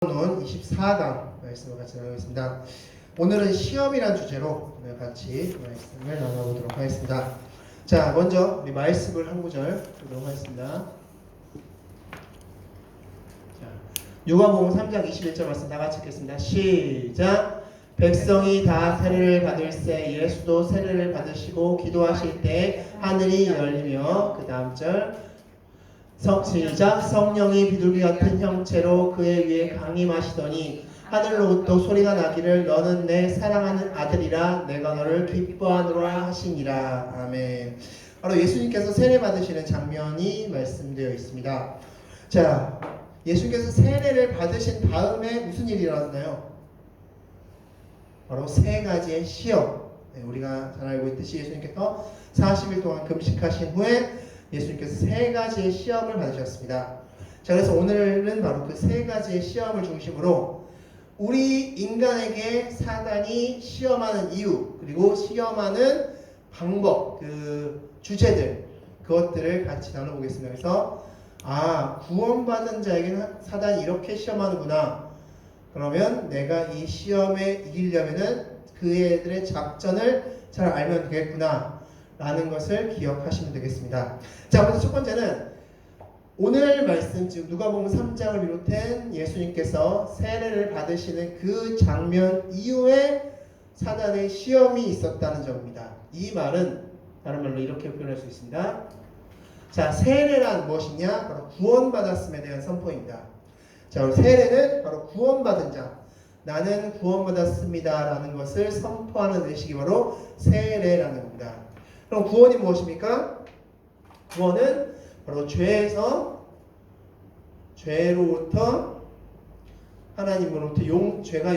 논 24강 말씀을 같이 나누겠습니다. 오늘은 시험이란 주제로 같이 말씀을 나눠보도록 하겠습니다. 자, 먼저 우리 말씀을 한 구절 보도록 하겠습니다. 자, 누가복음 3장 21절 말씀 다 같이 읽겠습니다. 시작. 백성이 다 세례를 받을새 예수도 세례를 받으시고 기도하실 때 하늘이 열리며 그 다음 절 시작. 성령이 비둘기 같은 형체로 그의 위에 강림하시더니 하늘로부터 소리가 나기를 너는 내 사랑하는 아들이라 내가 너를 기뻐하노라 하시니라. 아멘. 바로 예수님께서 세례 받으시는 장면이 말씀되어 있습니다. 자, 예수님께서 세례를 받으신 다음에 무슨 일이 일어났나요? 바로 세 가지의 시험. 우리가 잘 알고 있듯이 예수님께서 40일 동안 금식하신 후에 예수님께서 세 가지의 시험을 받으셨습니다. 자, 그래서 오늘은 바로 그 세 가지의 시험을 중심으로 우리 인간에게 사단이 시험하는 이유, 그리고 시험하는 방법, 그 주제들, 그것들을 같이 나눠보겠습니다. 그래서 구원받은 자에게는 사단이 이렇게 시험하는구나. 그러면 내가 이 시험에 이기려면은 그애들의 작전을 잘 알면 되겠구나 라는 것을 기억하시면 되겠습니다. 자, 먼저 첫 번째는 오늘 말씀, 즉 누가복음 3장을 비롯한 예수님께서 세례를 받으시는 그 장면 이후에 사단의 시험이 있었다는 점입니다. 이 말은 다른 말로 이렇게 표현할 수 있습니다. 자, 세례란 무엇이냐? 바로 구원받았음에 대한 선포입니다. 자, 세례는 바로 구원받은 자, 나는 구원받았습니다 라는 것을 선포하는 의식이 바로 세례라는 겁니다. 그럼 구원이 무엇입니까? 구원은 바로 죄로부터 하나님으로부터 죄가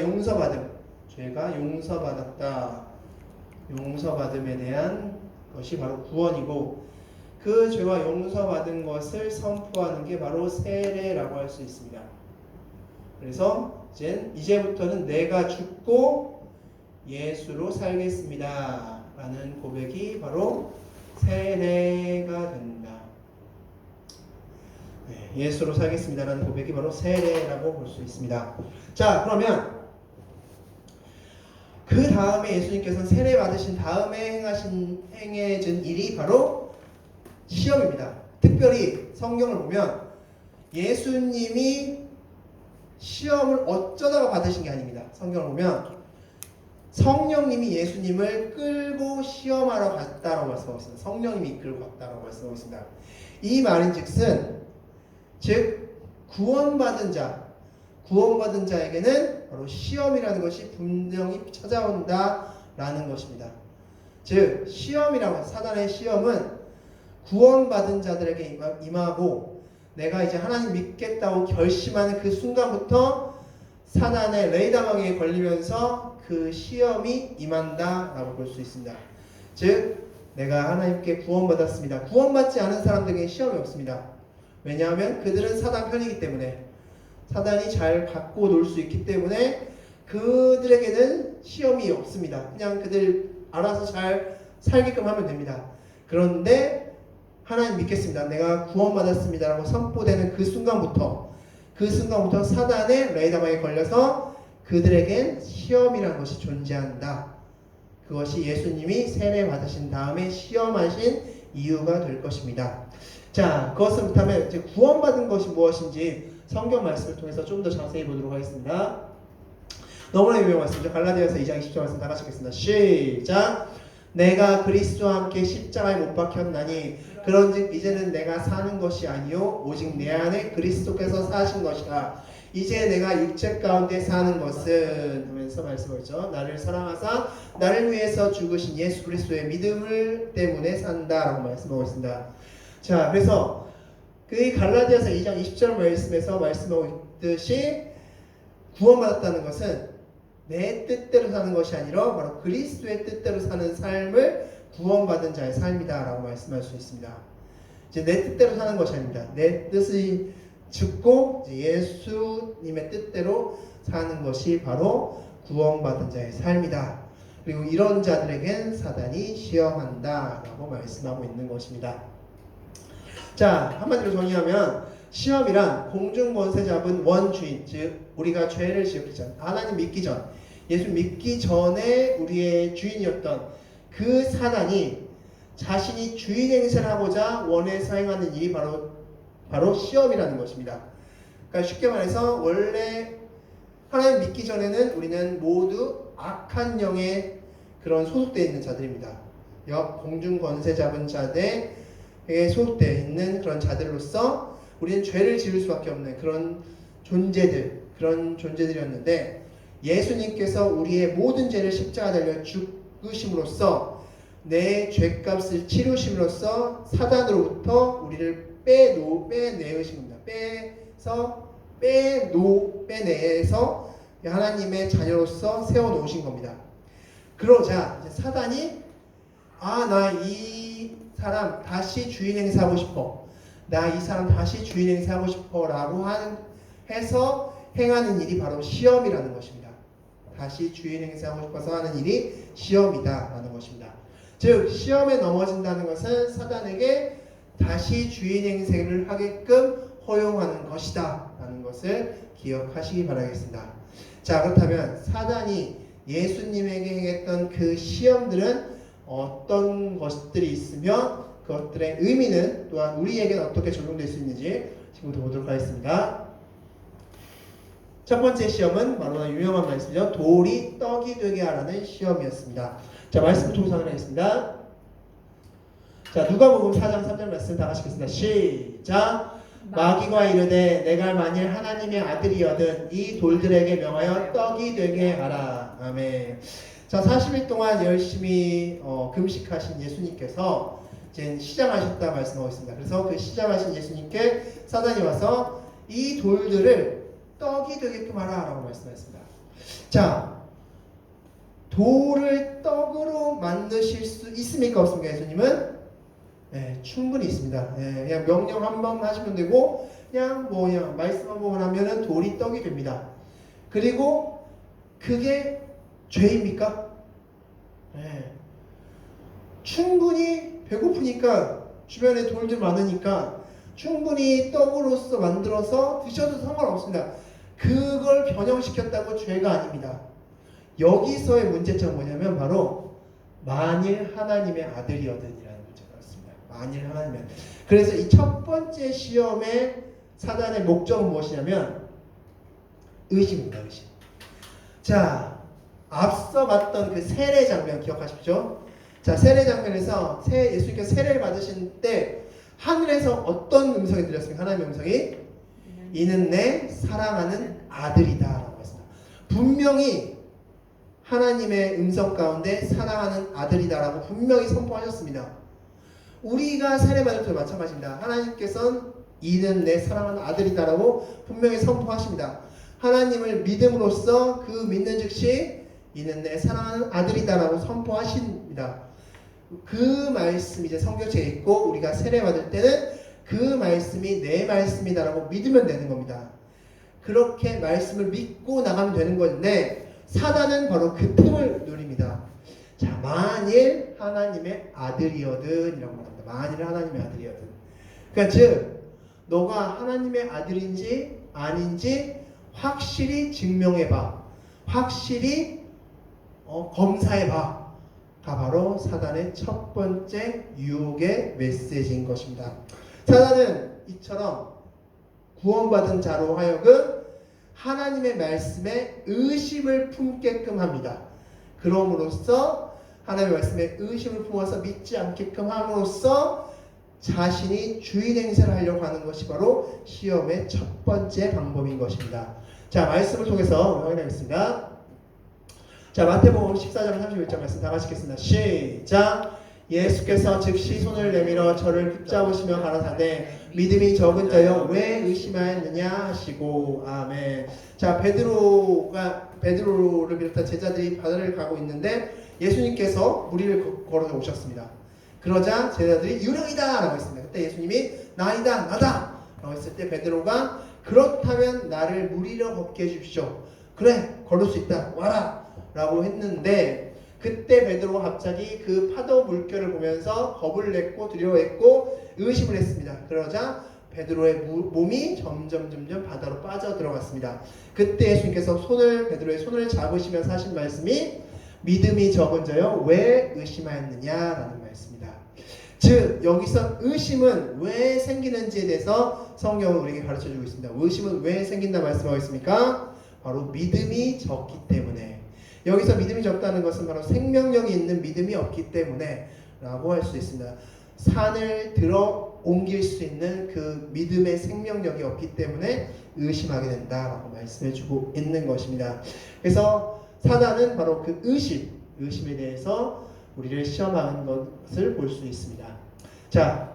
용서받았다. 용서받음에 대한 것이 바로 구원이고, 그 죄가 용서받은 것을 선포하는 게 바로 세례라고 할 수 있습니다. 그래서 이제부터는 내가 죽고 예수로 살겠습니다 라는 고백이 바로 세례가 된다. 예수로 살겠습니다 라는 고백이 바로 세례라고 볼 수 있습니다. 자, 그러면 그 다음에 예수님께서는 세례 받으신 다음에 행해진 일이 바로 시험입니다. 특별히 성경을 보면 예수님이 시험을 어쩌다가 받으신 게 아닙니다. 성경을 보면 성령님이 예수님을 끌고 시험하러 갔다라고 말씀하고 있습니다. 성령님이 이끌고 갔다라고 말씀하고 있습니다. 이 말인즉슨 즉 구원받은 자에게는 바로 시험이라는 것이 분명히 찾아온다라는 것입니다. 즉 시험이라고, 사단의 시험은 구원받은 자들에게 임하고 내가 이제 하나님 믿겠다고 결심하는 그 순간부터 사단의 레이더망에 걸리면서 그 시험이 임한다라고 볼 수 있습니다. 즉 내가 하나님께 구원받았습니다. 구원받지 않은 사람들에게 시험이 없습니다. 왜냐하면 그들은 사단 편이기 때문에, 사단이 잘 갖고 놀 수 있기 때문에 그들에게는 시험이 없습니다. 그냥 그들 알아서 잘 살게끔 하면 됩니다. 그런데 하나님 믿겠습니다, 내가 구원받았습니다 라고 선포되는 그 순간부터 사단의 레이더망에 걸려서 그들에겐 시험이라는 것이 존재한다. 그것이 예수님이 세례 받으신 다음에 시험하신 이유가 될 것입니다. 자, 그것을 그렇다면 이제 구원받은 것이 무엇인지 성경 말씀을 통해서 좀 더 자세히 보도록 하겠습니다. 너무나 유명한 말씀이죠. 갈라디아서 2장 20절 말씀 다 같이 읽겠습니다. 시작. 내가 그리스도와 함께 십자가에 못 박혔나니 그런즉 이제는 내가 사는 것이 아니요 오직 내 안에 그리스도께서 사신 것이라. 이제 내가 육체 가운데 사는 것은 하면서 말씀하죠. 나를 사랑하사 나를 위해서 죽으신 예수 그리스도의 믿음을 때문에 산다라고 말씀하고 있습니다. 자, 그래서 그 갈라디아서 2장 20절 말씀에서 말씀하고 있듯이 구원받았다는 것은 내 뜻대로 사는 것이 아니라 바로 그리스도의 뜻대로 사는 삶을 구원받은 자의 삶이다 라고 말씀할 수 있습니다. 이제 내 뜻대로 사는 것이 아닙니다. 내 뜻이 죽고 예수님의 뜻대로 사는 것이 바로 구원받은 자의 삶이다. 그리고 이런 자들에겐 사단이 시험한다 라고 말씀하고 있는 것입니다. 자, 한마디로 정의하면 시험이란 공중 권세 잡은 원주인, 즉 우리가 죄를 지었기 전, 하나님 믿기 전, 예수 믿기 전에 우리의 주인이었던 그 사단이 자신이 주인 행세를 하고자 원해서 행하는 일이 바로 시험이라는 것입니다. 그러니까 쉽게 말해서 원래 하나님 믿기 전에는 우리는 모두 악한 영의 그런 소속되어 있는 자들입니다. 공중 권세 잡은 자들에게 소속되어 있는 그런 자들로서 우리는 죄를 지을 수밖에 없는 그런 존재들이었는데, 예수님께서 우리의 모든 죄를 십자가 달려 죽으심으로써 내 죄값을 치르심으로써 사단으로부터 우리를 빼내으신 겁니다. 빼내서 하나님의 자녀로서 세워놓으신 겁니다. 그러자 이제 사단이 나 이 사람 다시 주인 행세하고 싶어, 나 이 사람 다시 주인 행세하고 싶어 라고 해서 행하는 일이 바로 시험이라는 것입니다. 다시 주인 행세하고 싶어서 하는 일이 시험이다 라는 것입니다. 즉 시험에 넘어진다는 것은 사단에게 다시 주인 행세를 하게끔 허용하는 것이다 라는 것을 기억하시기 바라겠습니다. 자, 그렇다면 사단이 예수님에게 행했던 그 시험들은 어떤 것들이 있으며 그것들의 의미는 또한 우리에게는 어떻게 적용될 수 있는지 지금부터 보도록 하겠습니다. 첫 번째 시험은 바로 유명한 말씀이죠. 돌이 떡이 되게 하라는 시험이었습니다. 자, 말씀을 통상을 하겠습니다. 자, 누가복음 4장 3절 말씀 다 같이 읽겠습니다. 시작. 마귀가 이르되 내가 만일 하나님의 아들이거든 이 돌들에게 명하여 떡이 되게 하라. 아멘. 자, 40일 동안 열심히 금식하신 예수님께서 이제 시장하셨다 말씀하고 있습니다. 그래서 그 시장하신 예수님께 사단이 와서 이 돌들을 떡이 되게끔 하라 라고 말씀하셨습니다. 자, 돌을 떡으로 만드실 수 있습니까? 없습니까? 예수님은? 네, 충분히 있습니다. 네, 그냥 명령 한 번 하시면 되고 그냥 말씀 한 번 하면은 돌이 떡이 됩니다. 그리고 그게 죄입니까? 네. 충분히 배고프니까 주변에 돌들 많으니까 충분히 떡으로서 만들어서 드셔도 상관없습니다. 그걸 변형시켰다고 죄가 아닙니다. 여기서의 문제점은 뭐냐면 바로 만일 하나님의 아들이거든이라는 문제가 있습니다. 만일 하나님의 아들. 그래서 이 첫 번째 시험의 사단의 목적은 무엇이냐면 의심입니다. 의심. 자, 앞서 봤던 그 세례 장면 기억하십시오. 자, 세례 장면에서 예수님께서 세례를 받으신 때 하늘에서 어떤 음성이 들렸습니까? 하나님의 음성이 이는 내 사랑하는 아들이다 라고 했습니다. 분명히 하나님의 음성 가운데 사랑하는 아들이다 라고 분명히 선포하셨습니다. 우리가 세례 받을 때도 마찬가지입니다. 하나님께서는 이는 내 사랑하는 아들이다 라고 분명히 선포하십니다. 하나님을 믿음으로써 그 믿는 즉시 이는 내 사랑하는 아들이다 라고 선포하십니다. 그 말씀이 이제 성경책에 있고 우리가 세례 받을 때는 그 말씀이 내 말씀이다 라고 믿으면 되는 겁니다. 그렇게 말씀을 믿고 나가면 되는 건데 사단은 바로 그 틈을 노립니다. 자, 만일 하나님의 아들이거든 이라고 말합니다. 만일 하나님의 아들이거든. 그러니까 즉 너가 하나님의 아들인지 아닌지 확실히 증명해봐. 확실히 검사해봐. 가 바로 사단의 첫 번째 유혹의 메시지인 것입니다. 사단은 이처럼 구원받은 자로 하여금 하나님의 말씀에 의심을 품게끔 합니다. 그럼으로써 하나님의 말씀에 의심을 품어서 믿지 않게끔 함으로써 자신이 주인 행세를 하려고 하는 것이 바로 시험의 첫 번째 방법인 것입니다. 자, 말씀을 통해서 확인하겠습니다. 자, 마태복음 14장 31절 말씀 다 같이 읽겠습니다. 시작. 예수께서 즉시 손을 내밀어 저를 붙잡으시며 가라사대 믿음이 적은 자여 왜 의심하였느냐 하시고 아멘. 자, 베드로를 비롯한 제자들이 바다를 가고 있는데 예수님께서 무리를 걸어 오셨습니다. 그러자 제자들이 유령이다 라고 했습니다. 그때 예수님이 나이다 나다 라고 했을 때 베드로가 그렇다면 나를 무리로 걷게 해주십시오. 그래, 걸을 수 있다, 와라 라고 했는데 그때 베드로가 갑자기 그 파도 물결을 보면서 겁을 냈고 두려워했고 의심을 했습니다. 그러자 베드로의 몸이 점점 바다로 빠져 들어갔습니다. 그때 예수님께서 베드로의 손을 잡으시면서 하신 말씀이 믿음이 적은 자여 왜 의심하였느냐라는 말씀입니다. 즉 여기서 의심은 왜 생기는지에 대해서 성경은 우리에게 가르쳐주고 있습니다. 의심은 왜 생긴다 말씀하고 있습니까? 바로 믿음이 적기 때문에. 여기서 믿음이 적다는 것은 바로 생명력이 있는 믿음이 없기 때문에 라고 할 수 있습니다. 산을 들어 옮길 수 있는 그 믿음의 생명력이 없기 때문에 의심하게 된다라고 말씀해주고 있는 것입니다. 그래서 사단은 바로 그 의심에 대해서 우리를 시험하는 것을 볼 수 있습니다. 자,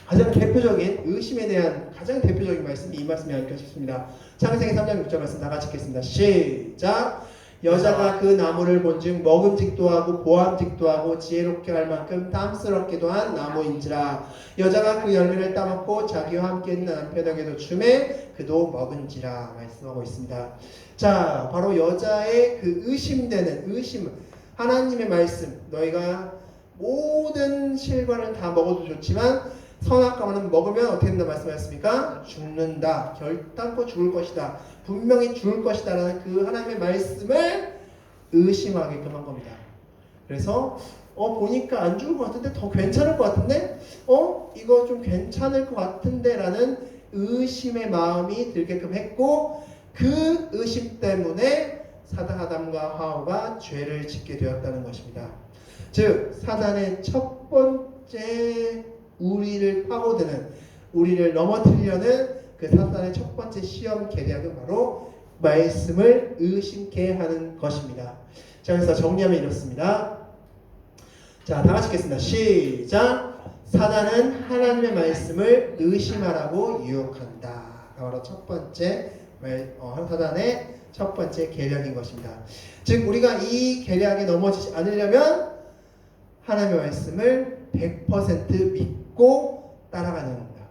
가장 대표적인 의심에 대한 가장 대표적인 말씀이 이 말씀이 아닐까 싶습니다. 창세기 3장 6절 말씀 다 같이 읽겠습니다. 시작! 여자가 그 나무를 본즉 먹음직도 하고 보암직도 하고 지혜롭게 할 만큼 탐스럽기도 한 나무인지라. 여자가 그 열매를 따먹고 자기와 함께 있는 남편에게도 주매 그도 먹은지라 말씀하고 있습니다. 자, 바로 여자의 그 의심되는 의심, 하나님의 말씀, 너희가 모든 실과를 다 먹어도 좋지만 선악과는 먹으면 어떻게 된다 말씀하셨습니까? 죽는다. 결단코 죽을 것이다. 분명히 죽을 것이다 라는 그 하나님의 말씀을 의심하게끔 한 겁니다. 그래서 보니까 안 죽을 것 같은데 더 괜찮을 것 같은데 이거 좀 괜찮을 것 같은데 라는 의심의 마음이 들게끔 했고, 그 의심 때문에 아담과 하와가 죄를 짓게 되었다는 것입니다. 즉 사단의 첫 번째 우리를 파고드는, 우리를 넘어뜨리려는 그 사단의 첫 번째 시험 계략은 바로 말씀을 의심케 하는 것입니다. 자, 그래서 정리하면 이렇습니다. 자, 다 같이 읽겠습니다. 시작! 사단은 하나님의 말씀을 의심하라고 유혹한다. 바로 첫 번째 사단의 첫 번째 계략인 것입니다. 즉 우리가 이 계략에 넘어지지 않으려면 하나님의 말씀을 100% 믿고 따라가는 겁니다.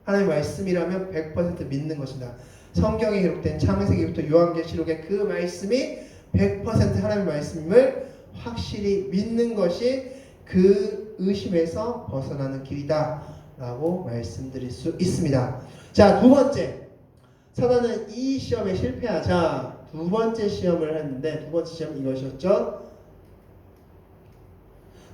하나님의 말씀이라면 100% 믿는 것이다. 성경에 기록된 창세기부터 요한계시록의 그 말씀이 100% 하나님의 말씀을 확실히 믿는 것이 그 의심에서 벗어나는 길이다 라고 말씀드릴 수 있습니다. 자, 두 번째, 사단은 이 시험에 실패하자 두 번째 시험을 했는데, 두 번째 시험은 이것이었죠.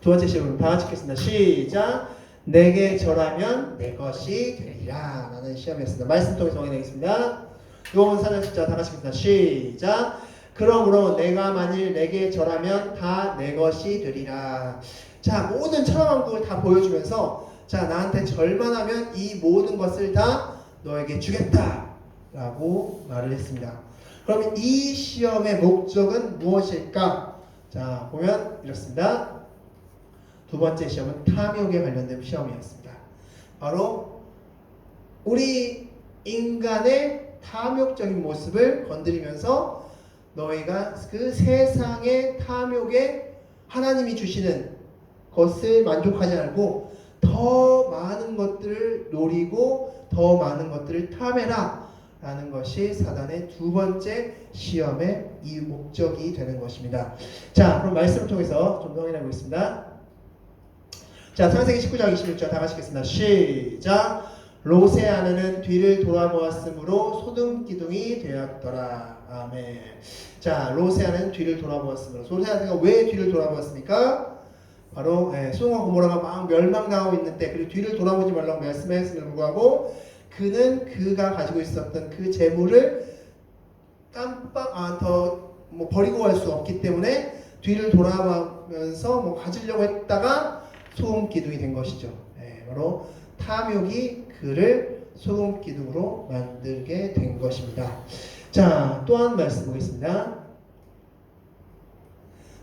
두 번째 시험은 다 같이 읽겠습니다. 시작! 내게 절하면 내 것이 되리라 라는 시험이었습니다. 말씀 통해서 확인하겠습니다. 요한 4장 10절 다 같이 읽겠습니다. 시작! 그러므로 내가 만일 내게 절하면 다 내 것이 되리라. 자, 모든 천하만국을 다 보여주면서 자, 나한테 절만 하면 이 모든 것을 다 너에게 주겠다 라고 말을 했습니다. 그러면 이 시험의 목적은 무엇일까? 자, 보면 이렇습니다. 두 번째 시험은 탐욕에 관련된 시험이었습니다. 바로 우리 인간의 탐욕적인 모습을 건드리면서 너희가 그 세상의 탐욕에 하나님이 주시는 것을 만족하지 않고 더 많은 것들을 노리고 더 많은 것들을 탐해라 라는 것이 사단의 두 번째 시험의 이 목적이 되는 것입니다. 자, 그럼 말씀을 통해서 좀 더 확인해 보겠습니다. 자, 창세기 19장 26절 다 같이 읽겠습니다. 시작! 롯의 아내는 뒤를 돌아보았으므로 소돔기둥이 되었더라. 아멘. 자, 롯의 아내는 뒤를 돌아보았으므로. 롯의 아내가 왜 뒤를 돌아보았습니까? 바로 소돔과 고모라가 막 멸망당하고 있는 때, 그리고 뒤를 돌아보지 말라고 말씀했음에도 불구하고 그는 그가 가지고 있었던 그 재물을 버리고 갈 수 없기 때문에 뒤를 돌아보면서 가지려고 했다가 소금 기둥이 된 것이죠. 바로 탐욕이 그를 소금 기둥으로 만들게 된 것입니다. 자, 또 한 말씀 보겠습니다.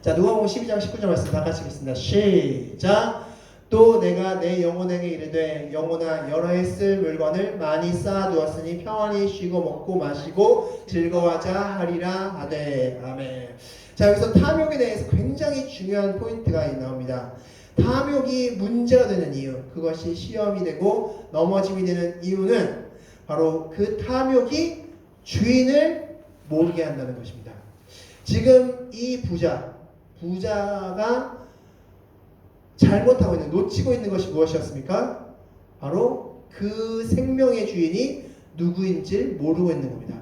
자, 누가복음 12장 19절 말씀 다 같이 읽겠습니다. 시작! 또 내가 내 영혼에게 이르되 영혼아 여러 해 쓸 물건을 많이 쌓아두었으니 평안히 쉬고 먹고 마시고 즐거워하자 하리라 하되. 아멘. 자, 여기서 탐욕에 대해서 굉장히 중요한 포인트가 나옵니다. 탐욕이 문제가 되는 이유, 그것이 시험이 되고 넘어짐이 되는 이유는 바로 그 탐욕이 주인을 모르게 한다는 것입니다. 지금 이 부자가 잘못하고 있는, 놓치고 있는 것이 무엇이었습니까? 바로 그 생명의 주인이 누구인지를 모르고 있는 겁니다.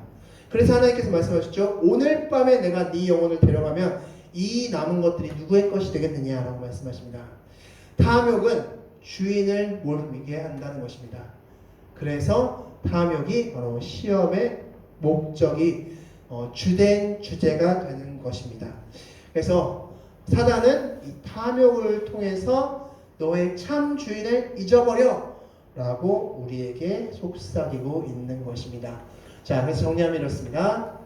그래서 하나님께서 말씀하셨죠. 오늘 밤에 내가 네 영혼을 데려가면 이 남은 것들이 누구의 것이 되겠느냐라고 말씀하십니다. 탐욕은 주인을 모르게 한다는 것입니다. 그래서 탐욕이 바로 시험의 목적이 주된 주제가 되는 것입니다. 그래서 사단은 이 탐욕을 통해서 너의 참 주인을 잊어버려 라고 우리에게 속삭이고 있는 것입니다. 자, 그래서 정리하면 이렇습니다.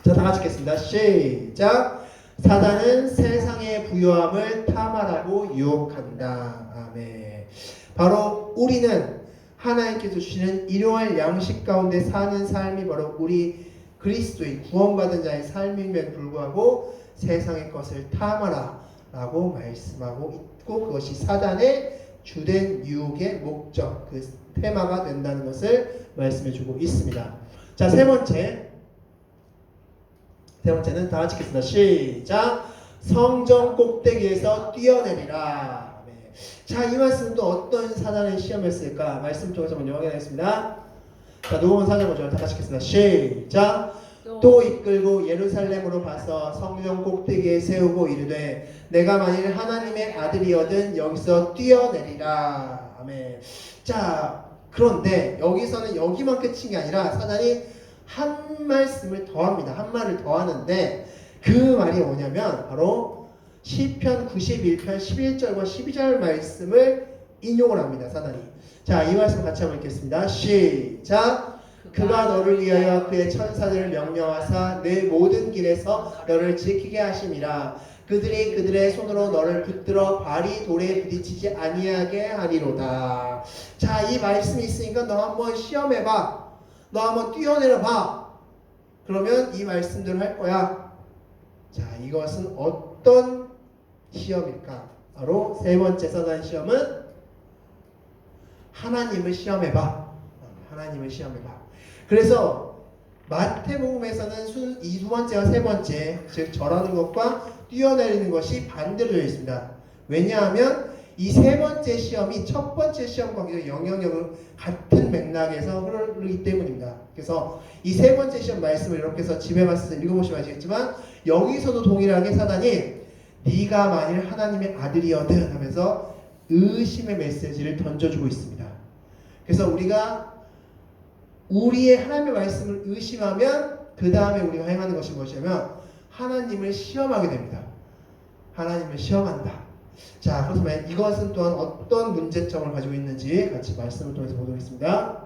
자, 다 같이 읽겠습니다. 시작. 사단은 세상의 부요함을 탐하라고 유혹한다. 아멘. 바로 우리는 하나님께서 주시는 일용할 양식 가운데 사는 삶이 바로 우리 그리스도의 구원받은 자의 삶임에도 불구하고 세상의 것을 탐하라 라고 말씀하고 있고, 그것이 사단의 주된 유혹의 목적, 그 테마가 된다는 것을 말씀해주고 있습니다. 자, 세 번째는 다 같이 읽겠습니다. 시작. 성전 꼭대기에서 뛰어내리라. 네. 자, 이 말씀도 어떤 사단의 시험이었을까? 말씀 통해서 먼저 확인하겠습니다. 자, 녹음은 4절 다 같이 읽겠습니다. 시작. 또 이끌고 예루살렘으로 가서 성전 꼭대기에 세우고 이르되 내가 만일 하나님의 아들이거든 여기서 뛰어내리라. 아멘. 자, 그런데 여기서는 여기만 끝인 게 아니라 사단이 한 말씀을 더합니다. 한 말을 더하는데 그 말이 뭐냐면 바로 시편 91편 11절과 12절 말씀을 인용을 합니다. 사단이. 자, 이 말씀 같이 한번 읽겠습니다. 시작. 그가 너를 위하여 그의 천사들을 명령하사 내 모든 길에서 너를 지키게 하심이라. 그들이 그들의 손으로 너를 붙들어 발이 돌에 부딪히지 아니하게 하리로다. 자, 이 말씀이 있으니까 너 한번 시험해봐. 너 한번 뛰어내려봐. 그러면 이 말씀대로 할 거야. 자, 이것은 어떤 시험일까? 바로 세 번째 사단 시험은 하나님을 시험해봐. 하나님을 시험해봐. 그래서 마태복음에서는 이 두 번째와 세 번째, 즉 절하는 것과 뛰어내리는 것이 반대로 되어 있습니다. 왜냐하면 이 세 번째 시험이 첫 번째 시험과 영향력을 같은 맥락에서 흐르기 때문입니다. 그래서 이 세 번째 시험 말씀을 이렇게 해서 집에 가서 읽어보시면 아시겠지만 여기서도 동일하게 사단이 네가 만일 하나님의 아들이거든 하면서 의심의 메시지를 던져주고 있습니다. 그래서 우리가 우리의 하나님의 말씀을 의심하면 그 다음에 우리가 행하는 것이 무엇이냐면 하나님을 시험하게 됩니다. 하나님을 시험한다. 자, 그렇다면 이것은 또한 어떤 문제점을 가지고 있는지 같이 말씀을 통해서 보도록 하겠습니다.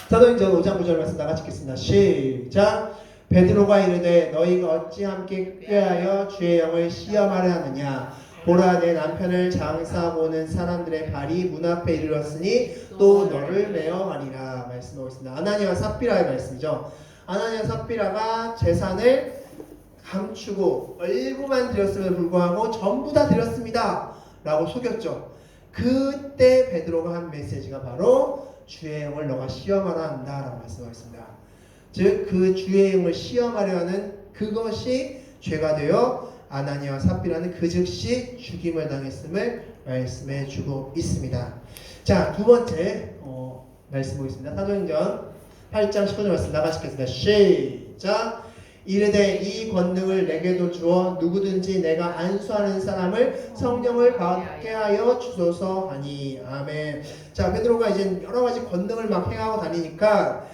사도행전 5장 9절 말씀 다 같이 읽겠습니다. 시작. 베드로가 이르되 너희가 어찌 함께 꾀하여 주의 영을 시험하려 하느냐. 보라, 내 남편을 장사하고 오는 사람들의 발이 문 앞에 이르렀으니 또 너를 메어하리라 말씀하고 있습니다. 아나니아와 삽비라의 말씀이죠. 아나니아와 삽비라가 재산을 감추고 일부만 드렸음에도 불구하고 전부 다 드렸습니다 라고 속였죠. 그때 베드로가 한 메시지가 바로 주의 영을 너가 시험하라 한다 라고 말씀하셨습니다. 즉 그 주의 영을 시험하려 하는 그것이 죄가 되어 아나니아와 삽비라는 그 즉시 죽임을 당했음을 말씀해 주고 있습니다. 자, 두 번째 말씀 보겠습니다. 사도행전 8장 19절 말씀 나같이 읽겠습니다. 시작. 이르되 이 권능을 내게도 주어 누구든지 내가 안수하는 사람을 성령을 받게 하여 주소서 하니. 아멘. 자, 베드로가 이제 여러 가지 권능을 막 행하고 다니니까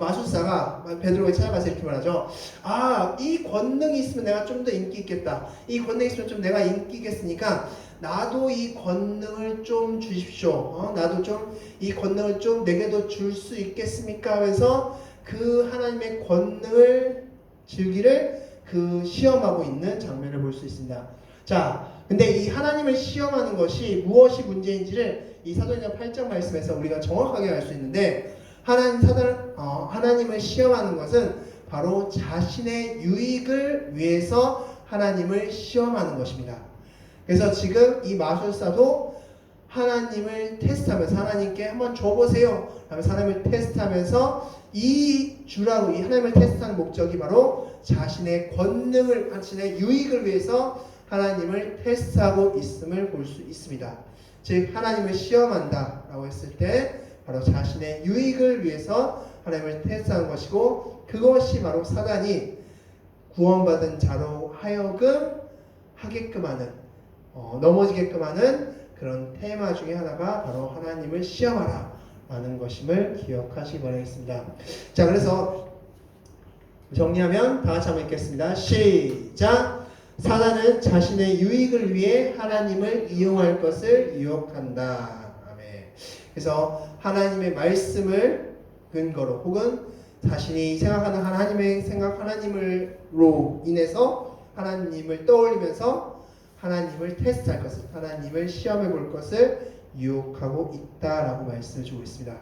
마술사가 베드로에게 찾아가서 이렇게 말하죠. 아, 이 권능이 있으면 내가 좀 더 인기 있겠다. 이 권능이 있으면 좀 내가 인기 있겠으니까 나도 이 권능을 좀 주십시오. 나도 좀 이 권능을 좀 내게도 줄 수 있겠습니까? 하면서 그 하나님의 권능을 즐기를 그 시험하고 있는 장면을 볼 수 있습니다. 자, 근데 이 하나님을 시험하는 것이 무엇이 문제인지를 이 사도행전 8장 말씀에서 우리가 정확하게 알 수 있는데 하나님을 시험하는 것은 바로 자신의 유익을 위해서 하나님을 시험하는 것입니다. 그래서 지금 이 마술사도 하나님을 테스트하면서 하나님께 한번 줘보세요 하면서 하나님을 테스트하면서 이 주라고 이 하나님을 테스트하는 목적이 바로 자신의 권능을 자신의 유익을 위해서 하나님을 테스트하고 있음을 볼 수 있습니다. 즉 하나님을 시험한다 라고 했을 때 바로 자신의 유익을 위해서 하나님을 테스트하는 것이고, 그것이 바로 사단이 구원받은 자로 하여금 하게끔 하는, 넘어지게끔 하는 그런 테마 중에 하나가 바로 하나님을 시험하라 라는 것임을 기억하시기 바라겠습니다. 자, 그래서 정리하면 다 같이 한번 읽겠습니다. 시작! 사단은 자신의 유익을 위해 하나님을 이용할 것을 유혹한다. 아멘. 그래서 하나님의 말씀을 근거로 혹은 자신이 생각하는 하나님의 생각, 하나님으로 인해서 하나님을 떠올리면서 하나님을 테스트할 것을, 하나님을 시험해 볼 것을 유혹하고 있다라고 말씀을 주고 있습니다.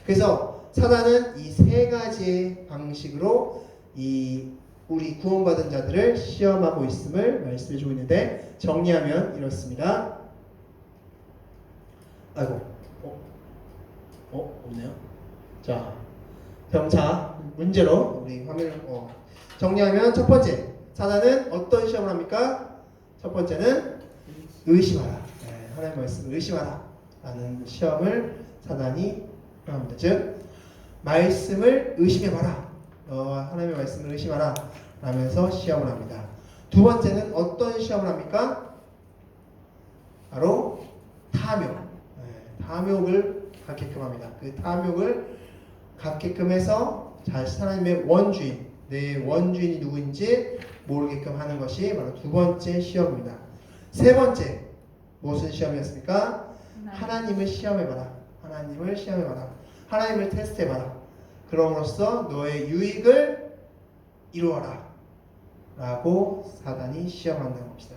그래서 사단은 이 세 가지의 방식으로 우리 구원받은 자들을 시험하고 있음을 말씀해 주고 있는데, 정리하면 이렇습니다. 아이고, 없네요. 자, 그럼 문제로 우리 화면을 정리하면, 첫 번째, 사단은 어떤 시험을 합니까? 첫 번째는 의심하라. 네, 하나님의 말씀을 의심하라 라는 시험을 사단이 합니다. 즉, 말씀을 의심해봐라. 하나님의 말씀을 의심하라 라면서 시험을 합니다. 두 번째는 어떤 시험을 합니까? 바로 탐욕. 탐욕을 갖게끔 합니다. 그 탐욕을 갖게끔 해서 하나님의 원주인, 내 원주인이 누구인지 모르게끔 하는 것이 바로 두 번째 시험입니다. 세 번째, 무슨 시험이었습니까? 하나님을 시험해봐라. 하나님을 시험해봐라. 하나님을 테스트해봐라. 그럼으로써 너의 유익을 이루어라 라고 사단이 시험한다는 겁니다.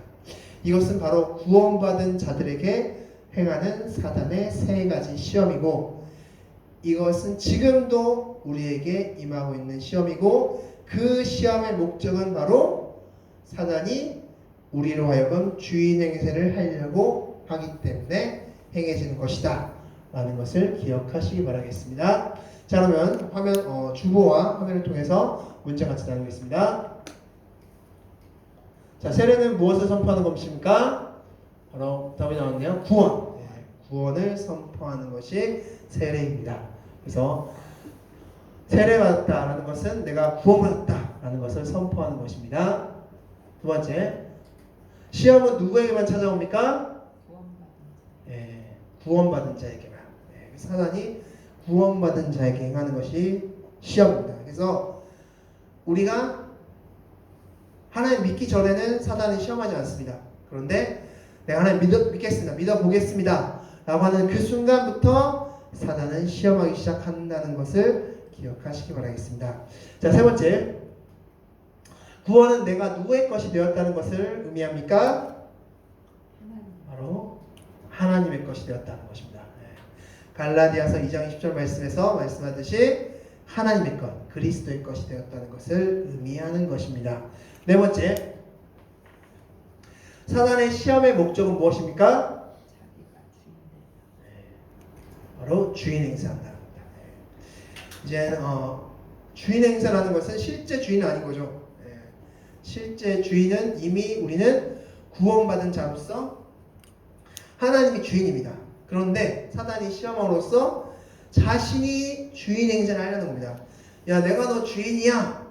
이것은 바로 구원받은 자들에게 행하는 사단의 세 가지 시험이고, 이것은 지금도 우리에게 임하고 있는 시험이고, 그 시험의 목적은 바로 사단이 우리로 하여금 주인 행세를 하려고 하기 때문에 행해지는 것이다 라는 것을 기억하시기 바라겠습니다. 자, 그러면 화면 주보와 화면을 통해서 문제 같이 나누겠습니다. 자, 세례는 무엇을 선포하는 것입니까? 바로 답이 나왔네요. 구원. 구원을 선포하는 것이 세례입니다. 그래서 세례받았다라는 것은 내가 구원받았다라는 것을 선포하는 것입니다. 두 번째, 시험은 누구에게만 찾아옵니까? 구원받은 자에게만. 사단이 구원받은 자에게 행하는 것이 시험입니다. 그래서 우리가 하나님 믿기 전에는 사단이 시험하지 않습니다. 그런데 내가 하나님 믿겠습니다. 믿어보겠습니다 라고 하는 그 순간부터 사단은 시험하기 시작한다는 것을 기억하시기 바라겠습니다. 자, 세 번째, 구원은 내가 누구의 것이 되었다는 것을 의미합니까? 바로 하나님의 것이 되었다는 것입니다. 갈라디아서 2장 20절 말씀에서 말씀하듯이 하나님의 것, 그리스도의 것이 되었다는 것을 의미하는 것입니다. 네 번째, 사단의 시험의 목적은 무엇입니까? 바로 주인 행세한다는 겁니다. 이제 주인 행세라는 것은 실제 주인은 아닌 거죠. 실제 주인은 이미 우리는 구원받은 자로서 하나님이 주인입니다. 그런데 사단이 시험함으로써 자신이 주인 행세를 하려는 겁니다. 야, 내가 너 주인이야.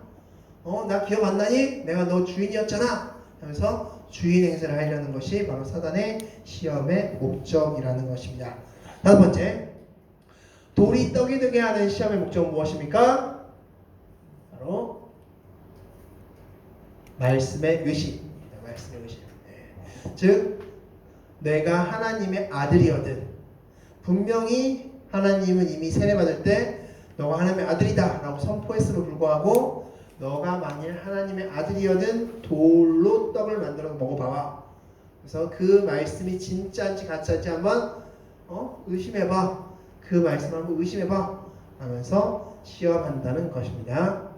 나 기억 안 나니? 내가 너 주인이었잖아. 하면서 주인 행세를 하려는 것이 바로 사단의 시험의 목적이라는 것입니다. 다섯 번째, 돌이 떡이 되게 하는 시험의 목적은 무엇입니까? 바로 말씀의 의심입니다. 말씀의 의심. 즉, 내가 하나님의 아들이거든. 분명히 하나님은 이미 세례받을 때 너가 하나님의 아들이다 라고 선포했음을 불구하고, 너가 만일 하나님의 아들이거든 돌로 떡을 만들어서 먹어봐봐. 그래서 그 말씀이 진짜인지 가짜인지 한번 의심해봐. 그 말씀을 한번 의심해봐 하면서 시험한다는 것입니다.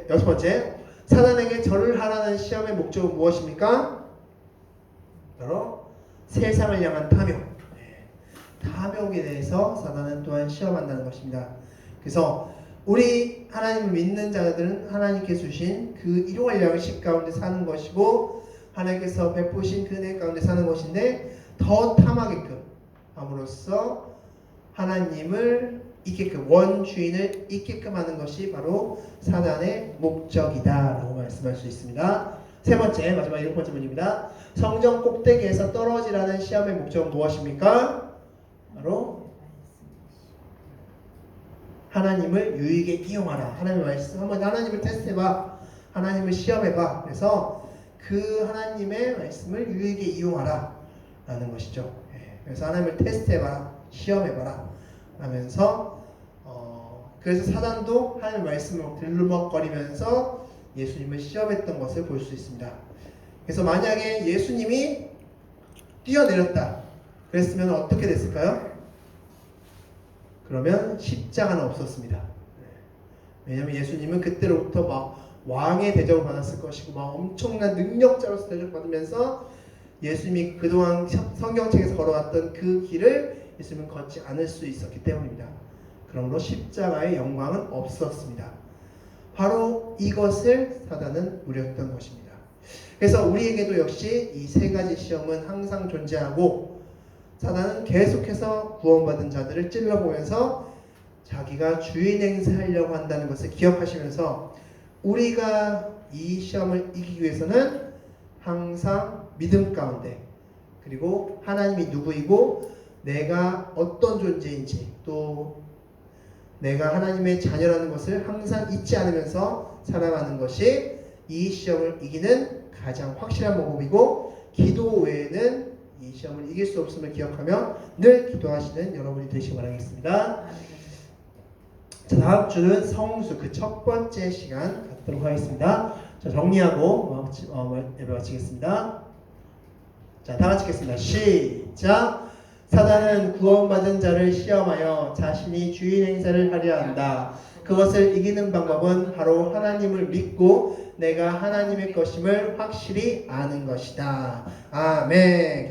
여섯 번째, 사단에게 절을 하라는 시험의 목적은 무엇입니까? 바로 세상을 향한 탐욕. 탐욕에 대해서 사단은 또한 시험한다는 것입니다. 그래서 우리 하나님을 믿는 자들은 하나님께서 주신 그 일용할 양식 가운데 사는 것이고, 하나님께서 베푸신 그 은혜 가운데 사는 것인데, 더 탐하게끔 함으로써 하나님을 잊게끔, 원주인을 잊게끔 하는 것이 바로 사단의 목적이다라고 말씀할 수 있습니다. 세 번째, 마지막 7번째 문입니다. 성전 꼭대기에서 떨어지라는 시험의 목적은 무엇입니까? 바로 하나님을 유익에 이용하라. 하나님의 말씀, 한번 하나님을 테스트해봐. 하나님을 시험해봐. 그래서 그 하나님의 말씀을 유익에 이용하라 라는 것이죠. 그래서 하나님을 테스트해봐라. 시험해봐라 하면서 그래서 사단도 하나님의 말씀을 들먹거리면서 예수님을 시험했던 것을 볼 수 있습니다. 그래서 만약에 예수님이 뛰어내렸다 그랬으면 어떻게 됐을까요? 그러면 십자가는 없었습니다. 왜냐하면 예수님은 그때로부터 막 왕의 대접을 받았을 것이고 막 엄청난 능력자로서 대접받으면서 예수님이 그동안 성경책에서 걸어왔던 그 길을 예수님은 걷지 않을 수 있었기 때문입니다. 그러므로 십자가의 영광은 없었습니다. 바로 이것을 사단은 우렸던 것입니다. 그래서 우리에게도 역시 이 세 가지 시험은 항상 존재하고 사단은 계속해서 구원받은 자들을 찔러보면서 자기가 주인 행세하려고 한다는 것을 기억하시면서 우리가 이 시험을 이기기 위해서는 항상 믿음 가운데 그리고 하나님이 누구이고 내가 어떤 존재인지 또 내가 하나님의 자녀라는 것을 항상 잊지 않으면서 살아가는 것이 이 시험을 이기는 가장 확실한 방법이고 기도 외에는 이 시험을 이길 수 없음을 기억하며 늘 기도하시는 여러분이 되시기 바라겠습니다. 자, 다음 주는 성수 그 첫 번째 시간 갖도록 하겠습니다. 자, 정리하고 예배 마치겠습니다. 자, 다 같이 읽겠습니다. 시작. 사단은 구원받은 자를 시험하여 자신이 주인 행세를 하려 한다. 그것을 이기는 방법은 바로 하나님을 믿고 내가 하나님의 것임을 확실히 아는 것이다. 아멘.